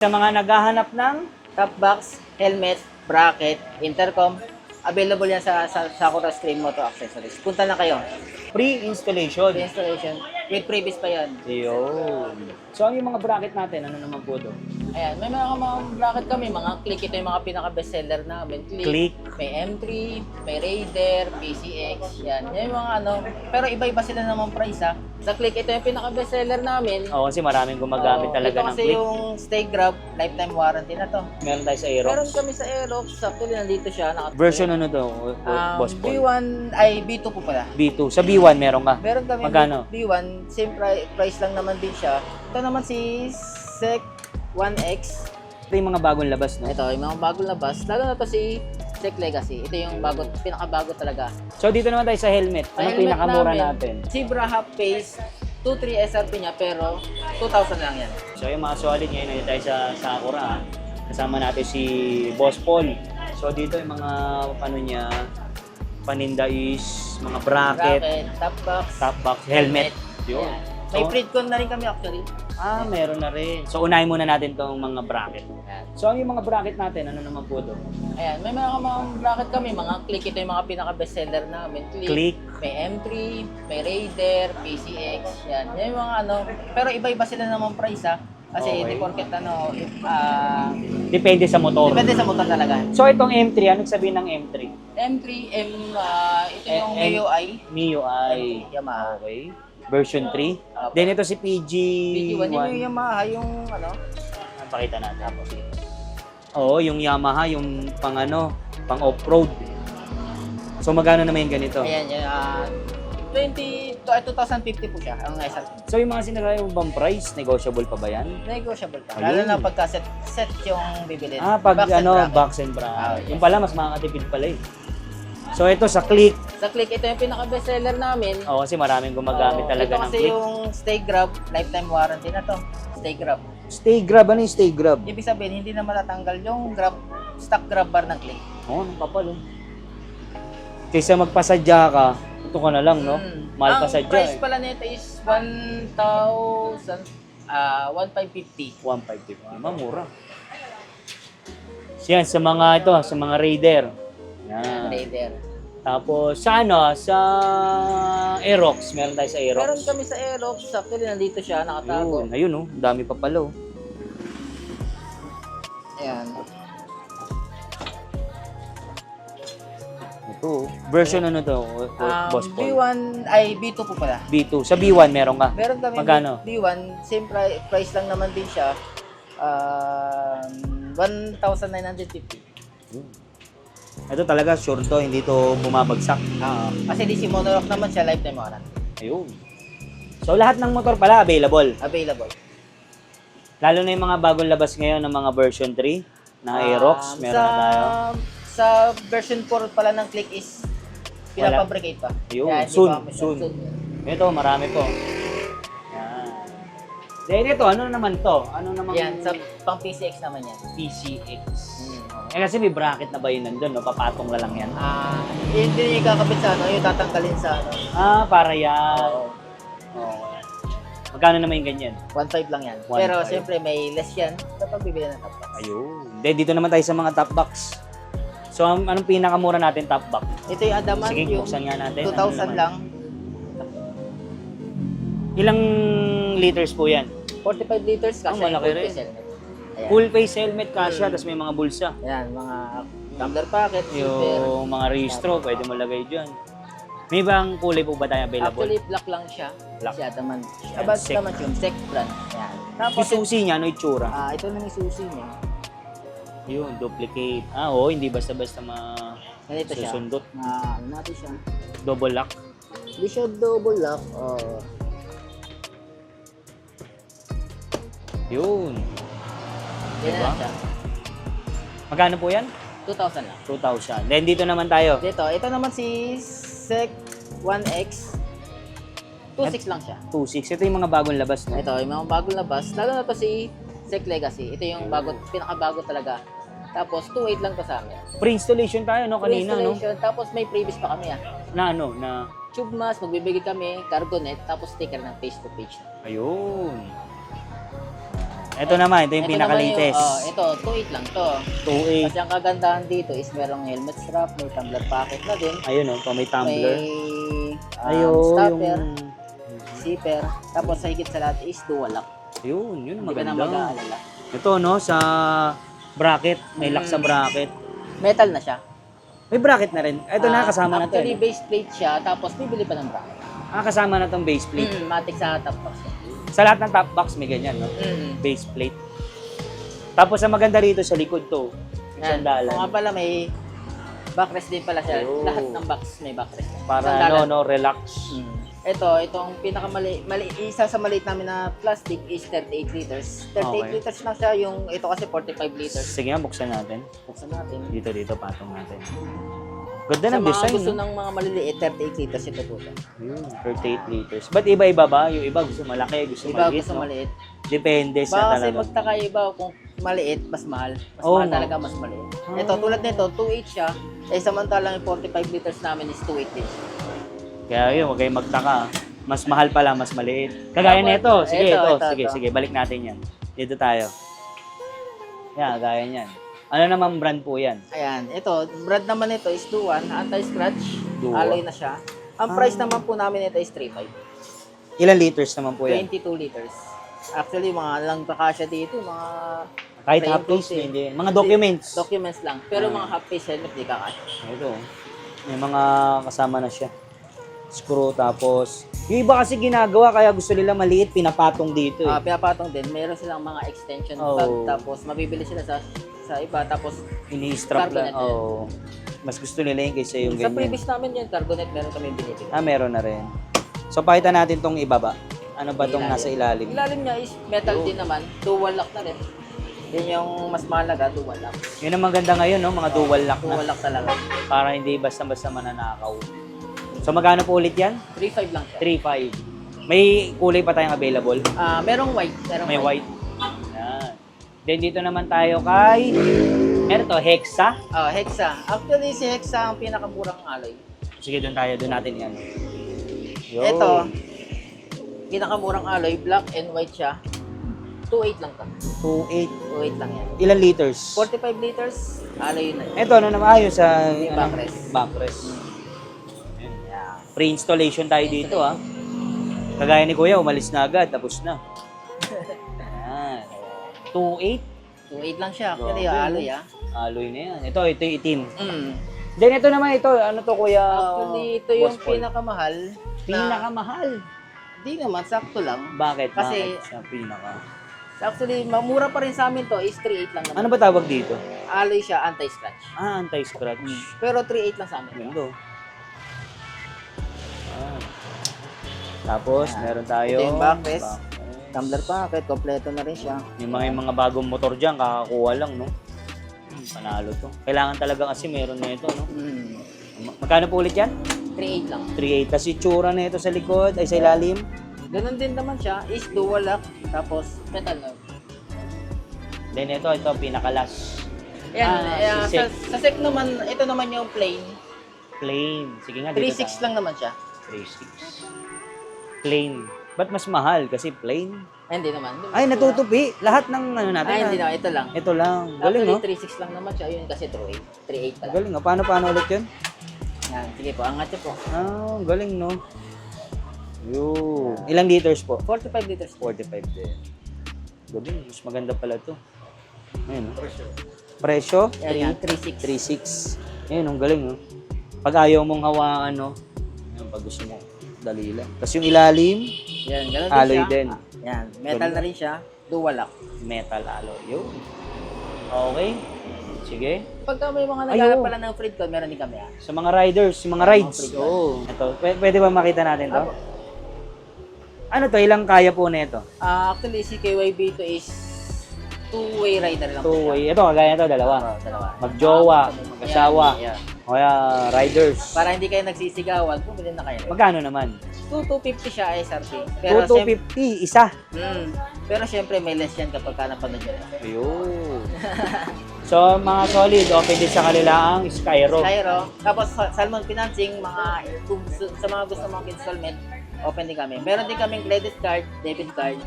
Sa mga naghahanap ng Top box, helmet, bracket, intercom, available yan sa Sakura Stream Moto Accessories. Punta na kayo. free installation. Free installation. With previous pa yan. Yun. So, yung mga bracket natin, ano naman po doon? Ayan, may mga bracket kami, mga click. Ito yung mga pinaka-bestseller namin. Click. May M3, may Raider, PCX, yan. Yan yung mga ano. Pero iba-iba sila naman price ha. Sa click, ito yung pinaka-bestseller namin. Oo, kasi maraming gumagamit talaga ito ng kasi click. yung Stay Grab, lifetime warranty na to. Meron tayo sa Aerox. Meron kami sa Aerox, actually nandito siya. Version ano to, Boss Paul? B1, ay B2 po pala. B2. Sa B1 meron ka? Meron kami Magkano? B1, same price lang naman din siya. Ito naman si Sec 1X. Ito yung mga bagong labas, no? Ito, yung mga bagong labas. Lalo na to si Sec Legacy. Ito yung pinakabago talaga. So, dito naman tayo sa helmet. Sa Anong helmet pinakamura namin, natin? Zebra Half Face, 2.3 SRP niya pero 2,000 lang yan. So, yung mga solid ngayon, nandito tayo sa Sakura. Kasama natin si Boss Paul. So, dito yung mga paninda is mga bracket, Top box, top box, helmet. Yun. Ayan. May So, Freedcon na rin kami actually. meron na rin. So, unahin muna natin tong mga bracket. Ayan. So, yung mga bracket natin, ano naman po doon? Ayan, may mga bracket kami, mga click. Ito yung mga pinaka-bestseller namin. Click. May M3, may Raider, PCX, yan. Yan yung mga ano. Pero iba-iba sila naman price ha. Kasi Okay. hindi porket ano, Depende sa motor. depende sa motor talaga. So, itong M3, anong sabihin ng M3? M3, ito yung MIUI. MIUI. Yamaha. Okay. Version 3. Apo. Then ito si PG1. PG1, yun yung Yamaha, yung ano. Pakita natin. Oo, yung Yamaha, yung pang off-road. So, magkano naman yung ganito? Ayan, yun, 2,050 po siya, ang SRP. So, yung mga sinagay mo bang price, negotiable pa ba yan? Negotiable pa. Ayun. Lalo na pagka set yung bibili. Pag Box and bracket. box and bracket. Ah, yes. Yung pala, mas makakatipid pala eh. So, ito sa click. Sa click, ito yung pinaka-bestseller namin. Oo, kasi maraming gumagamit talaga ito ng kasi click. yung Stay Grab, lifetime warranty na to. Stay Grab. Stay grab, ano yung stay grab? Ibig sabihin, hindi na matatanggal yung stock grab bar ng click. Oo, nang kapal oh. Kaysa magpasadya ka, ito ka na lang, no? Mahal pa Ang sadya price eh. pala nito is 1,550. 1,550. Mamura. Yan, sa mga Raider. Yan. Raider. Tapos, sa Aerox. Meron tayo sa Aerox. Meron kami sa Aerox. Actually, nandito siya, nakatago. Ayun, oh. Ang dami pa pala, oh. Ayan. Ito, oh. Version ano to, Boss Paul? B1, ay B2 po pala. B2. Sa B1 meron ka? Meron kami Magkano? B1, same price lang naman din siya. 1,950. Ito talaga, sure to. Hindi to bumabagsak. Kasi DC monorock naman siya, lifetime warranty. Ayun. So, lahat ng motor pala available. Available. Lalo na yung mga bagong labas ngayon ng mga version 3 na Aerox. Meron na tayo. Sa version 4 pala ng Click is pinapabricate pa. Ayun, Kaya hindi soon, pa- soon. Ito, marami po. Yan. Then ito, ano naman to? Ano naman Yan, sa pang PCX naman yan. PCX? Kasi may bracket na ba yun nandun, no? Papatong na lang yan. Hindi yung kakabit sa ano, yung tatanggalin sa ano. Para yan. Oo. Magkano naman yung ganyan? 1.5 lang yan. 1.5. Pero siyempre may less yan kapag bibili ng top box. Ayun. Then dito naman tayo sa mga top box. So, anong pinakamura natin top box? Ito yung Adamant, Sige, yung buksan nga natin. 2,000 Ano naman? lang. Ilang liters po yan? 45 liters kasi malaki rin. Ayan. Full face helmet kasya, tapos may mga bulsa. Ayan, mga tumbler pocket, zipper. Yung mga registro, pwede mo lagay dyan. May bang kulay po ba tayo available? Actually, black lang siya. Black. Si Adamant. Yan, Abad Sec. naman yung Sec brand. Ayan. Tapos, Yung susi niya, ano itsura? ito na yung susi niya. Yun, duplicate. Oo, hindi basta-basta Ganito siya. susundot. Ano natin siya. Double lock. Hindi siya double lock. Yun. Yan Diba? na siya. Magkano po yan? 2,000 lang. 2,000. Then dito naman tayo. Ito naman si Sec 1X. 2.6 lang siya. 2.6. Ito yung mga bagong labas, no? Ito, yung mga bagong labas. Lalo na to si Sec Legacy. Ito yung pinakabago talaga. Tapos 2.8 lang to sa amin. Pre-installation tayo, no? Kanina, no? Pre-installation, tapos may previous pa kami Na ano, na... Tube mask, magbibigay kami, cargo net, tapos sticker ng face to page. Ayun. Ito naman, ito yung Ito naman pinaka-latest. ito, 2.8 lang to. 2.8. Kasi ang kagandahan dito is merong helmet strap, may tumbler pocket na din. Ayun oh, pa may tumbler. May Ayun, stopper, yung... zipper. Tapos sa higit sa lahat is dual lock. Yun ang Hindi ka na maganda. mag-aalala. Ito no, sa bracket, may lock sa bracket. Metal na siya. May bracket na rin. Ito na, kasama na to. Actually, Eh. base plate siya, tapos bibili pa ng bracket. Kasama na tong base plate. Matic sa top box. Sa lahat ng top box may ganyan, no? Base plate. Tapos ang maganda rito sa likod to, Yan. sandalan. Kung nga pala may backrest din pala siya. Ayun. Lahat ng box may backrest. Para Sandalan. no, relax. Itong isa sa maliit namin na plastic is 38 liters. 38 Okay. liters lang siya, ito kasi 45 liters. Sige nga, buksan natin. Buksan natin. Dito, patong natin. Ganda Sa ng mga design, gusto no? ng mga maliliit, 38 liters ito po. Yun, 38 liters. Ba't iba-iba ba? Yung iba gusto malaki, gusto Iba maliit, gusto no? maliit. Depende sa Baka kasi talaga. magtaka iba kung maliit, mas mahal. Mas Oo, mahal no? talaga, mas maliit. Ito, tulad nito, 2.8 siya. Samantalang yung 45 liters namin is 2.8 din. Kaya yun, huwag kayong magtaka. Mas mahal pala, mas maliit. Kagaya nito. Sige, Ito. Sige, balik natin yan. Dito tayo. Yan, gaya niyan. Ano naman brand po yan? Ayan, ito, brand naman nito is Duan, anti-scratch, Duan. alloy na siya. Ang price naman po namin ito is 3.5. Ilan liters naman po yan? 22 liters. Actually, mga lang kakasya dito, mga Kahit plain half piece, case, hindi. Mga documents. documents lang. Pero mga half piece helmet, di kakasya. Ito. May mga kasama na siya. Screw, tapos... Yung iba kasi ginagawa, kaya gusto nila maliit, pinapatong dito eh. Pinapatong din, meron silang mga extension Oh. bag, tapos mabibili sila sa iba, tapos Ini-strap lang. Carbonet din. Oo. Mas gusto nila yun kaysa yung sa ganyan. previous namin yun, Carbonet, meron kami binibili. Meron na rin. So, pakita natin tong ibaba. Ano ba tong Ilalim. nasa ilalim? Ilalim niya is metal din naman, dual lock na rin. Yun yung mas mahalaga, dual lock. Yun ang maganda ngayon, no? Mga dual lock na. Dual lock talaga. Para hindi basta-basta mananakaw. So, magkano po ulit yan? 3.5 lang siya. 3.5. May kulay pa tayong available. Merong white. May white. Yan. Then, dito naman tayo kay... Ano to? Hexa? Hexa. Actually, si Hexa ang pinakamurang alloy. Sige, doon tayo. Doon natin yan. Yo. Ito, pinakamurang alloy, black and white siya. 2.8 lang to. 2.8. 2.8 lang yan. Ilan liters? 45 liters, alloy na. Ito, ano naman ayos sa... Yung backrest. Backrest. Ayan. Free installation tayo dito, ha. Kagaya ni Kuya, umalis na agad. Tapos na. Ayan. 2.8. 2.8 lang siya. Actually, Grabe, alloy Alloy na yan. Ito yung itim. Mm. Then ito naman ito. Ano to, Kuya? Actually, ito yung Boss Paul? pinakamahal. Pinakamahal. Di naman, sakto lang. Bakit? Kasi- Bakit siya pinaka? Actually, mamura pa rin sa amin to is 3.8 lang naman. Ano ba tawag dito? Alloy siya, anti-scratch. Anti-scratch. Pero 3.8 lang sa amin. Ganda. Tapos, meron tayo. Ito yung backrest. Tumbler pocket, kompleto na rin siya. Yung mga bagong motor dyan, kakakuha lang, no? Panalo to. Kailangan talaga kasi meron na ito, no? Magkano po ulit yan? 3.8 lang. 3.8. Kasi tsura na ito sa likod, ay sa ilalim. Ganun din naman siya, is dual lock, tapos metal nerve. Then ito, pinaka-last. Ayan, si sa sec naman, ito naman yung plain. Plain. Sige nga, dito 3.6 lang naman siya. 3.6. Plain. Ba't mas mahal? Kasi plain. Ay, hindi naman. Ay, natutupi. Lahat ng ano natin. Ay, hindi naman. Ito lang. Ito lang. Galing, no? Actually, 3.6 lang naman siya. Yun kasi 3.8 pala. Galing, no? Paano ulit yun? Yan, sige po. Angat niyo po. Galing, no? Yun. Ilang liters po? 45 liters. 45 din. Galing, mas maganda pala to. Ayun, no? Presyo? Yan, 3.6. 3.6. Ayun, ang galing, no? Pag ayaw mong hawaan, no? Ayun, pag gusto mo, dali lang. Tapos yung ilalim, Yan, ganun din alloy siya. din. Yan, metal na rin siya. Dual lock. Metal alloy. Yun. Okay. Sige. Pagka may mga naghahanap pala ng Freedcon, meron din kami. Sa mga riders, yung mga rides. Oo. Ito, pwede ba makita natin to? Apo. Ano to? Ilang kaya po nito? Actually, si KYB to is two-way rider lang po siya. Two-way. Ito, kagaya to, dalawa. Dalawa. Magjowa, mag-asawa, Yan. o kaya riders. Para hindi kayo nagsisigawan, bumili na kayo. Magkano naman? 2,250 siya SRP. Pero 250, isa. pero syempre may less yan kapag ka napanood nyo. Ayun. So, mga solid, open din sa kanilang Skyro. Cairo. Tapos Salmon Financing, sa mga gusto mong installment, open din kami. Meron din kaming credit card, debit card.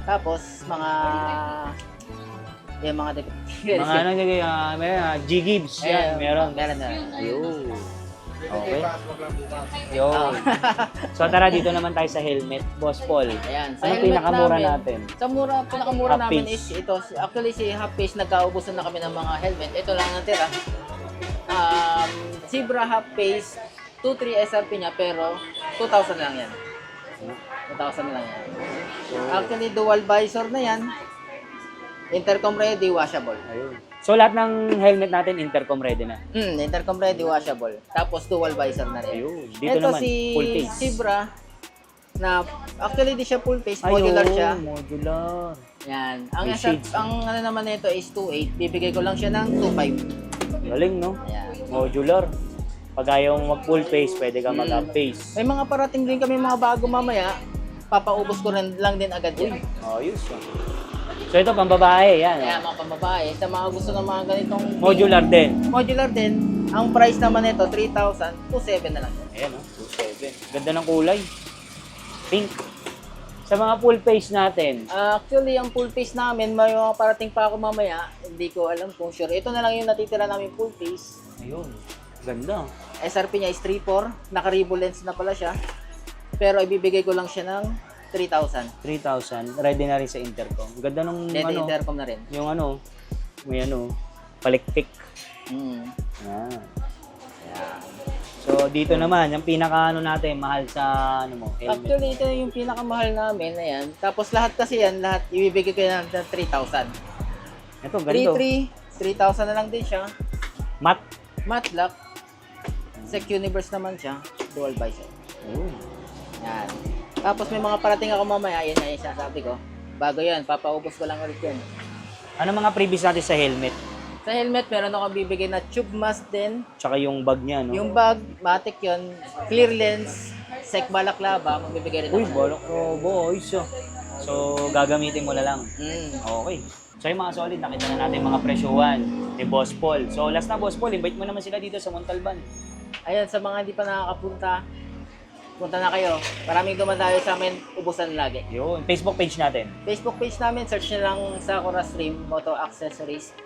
Tapos, yung mga Mga ano, may G-Gibbs, yan, meron. Meron na. Ayun. Okay. Yun. So tara, dito naman tayo sa helmet. Boss Paul, Ayan. Sa anong helmet pinakamura namin, natin? Sa pinakamura Half namin face. is ito. Actually, si half face, nagkaubusan na kami ng mga helmet. Ito lang natira. Zebra half face, 2.3 SRP niya, pero 2,000 lang yan. 2,000 lang yan. Actually, dual visor na yan. Intercom ready, washable. Ayun. So lahat ng helmet natin intercom ready na. Intercom ready, washable. Tapos dual visor na rin. Ayun. Dito Ito naman, si full face. Zebra, na actually di siya full face, modular Ayun, siya. modular. Yan. Ang May shades. ang ano naman nito is 2.8. Bibigay ko lang siya ng 2.5. Galing, no? Ayan. Modular. Pag ayaw mo mag full face, pwede ka mag half face. May mga parating din kami mga bago mamaya. Papaubos ko rin lang din agad yun. Ayos. So ito pang babae, yan. Kaya mga pambabae, sa mga gusto ng mga ganitong Modular din. modular din, ang price naman nito 3,000, 2,700 na lang. Ayan, 2.7. Ganda ng kulay. Pink. Sa mga full face natin, Actually, ang full face namin, may mga parating pa ako mamaya. Hindi ko alam kung sure. Ito na lang yung natitira namin full face. ayun. Ganda. SRP niya is 3.4. Naka-revo lens na pala siya. Pero ibibigay ko lang siya ng 3,000. 3,000. Ready na rin sa intercom. Ganda nung Then ano, intercom na rin. yung ano, may ano, palikpik. Mm. Yan. Yeah. So dito naman, yung pinaka ano natin, mahal sa ano mo, helmet. Actually, ito yung pinakamahal namin. Ayan. Tapos lahat kasi yan, lahat ibibigay ko yan ng 3,000. Ito, ganito. 3,000 na lang din siya. Matte. Matte lock. Sec Universe naman siya. Dual visor. Ayun. Yan. Tapos may mga parating ako mamaya. Yan nga yung sinasabi ko. Bago yan, papaubos ko lang ulit yan. Ano mga previous natin sa helmet? Sa helmet, meron ako bibigay na tube mask din. Tsaka yung bag niya, no? Yung bag, matic yun. Clear lens. Sec balaklava. Magbibigay rin Uy, ako. balak robo. Ayos ah. So, gagamitin mo na lang. Mm. Okay. So, yung mga solid, nakita na natin mga presyuhan ni Boss Paul. So, last na, Boss Paul, invite mo naman sila dito sa Montalban. Ayan, sa mga hindi pa nakakapunta, punta na kayo. Maraming dumadayo sa amin, ubusan lagi. Yun. Facebook page natin. Facebook page namin, search nyo lang Sakura Stream Moto Accessories.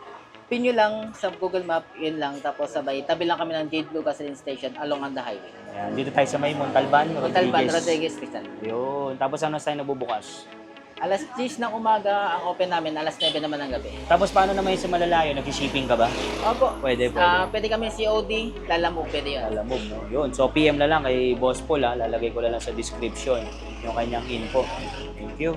Pin nyo lang sa Google Map, yun lang. Tapos sabay, tabi lang kami ng Jade Blue Gasoline Station along on the highway. Ayan. Dito tayo sa may Montalban, Montalban, Rodriguez, Rizal. Yun. Tapos ano tayo nabubukas? Alas 10 ng umaga, ang open namin, alas 9 naman ng gabi. Tapos paano naman yung sa malalayo? Nag-shipping ka ba? Opo. Pwede. Pwede kami COD, lalamove, pwede yun. Alam mo, no? Yun. So, PM na lang kay Boss Paul, ha? Lalagay ko na lang sa description yung kanyang info. Thank you.